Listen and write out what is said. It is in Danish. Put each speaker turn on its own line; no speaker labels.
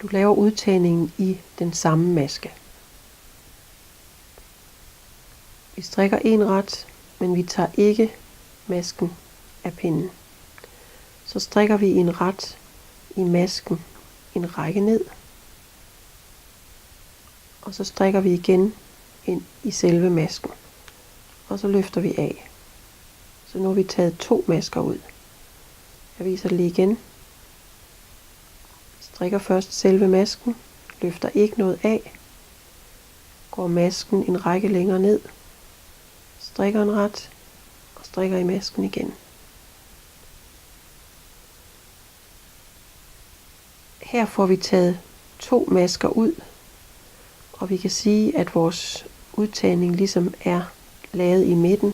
Du laver udtagningen i den samme maske. Vi strikker en ret, men vi tager ikke masken af pinden. Så strikker vi en ret i masken en række ned, og så strikker vi igen ind i selve masken, og så løfter vi af. Så nu har vi taget 2 masker ud. Jeg viser det lige igen. Strikker først selve masken, løfter ikke noget af, går masken en række længere ned, strikker en ret og strikker i masken igen. Her får vi taget 2 masker ud, og vi kan sige, at vores udtagning ligesom er lavet i midten,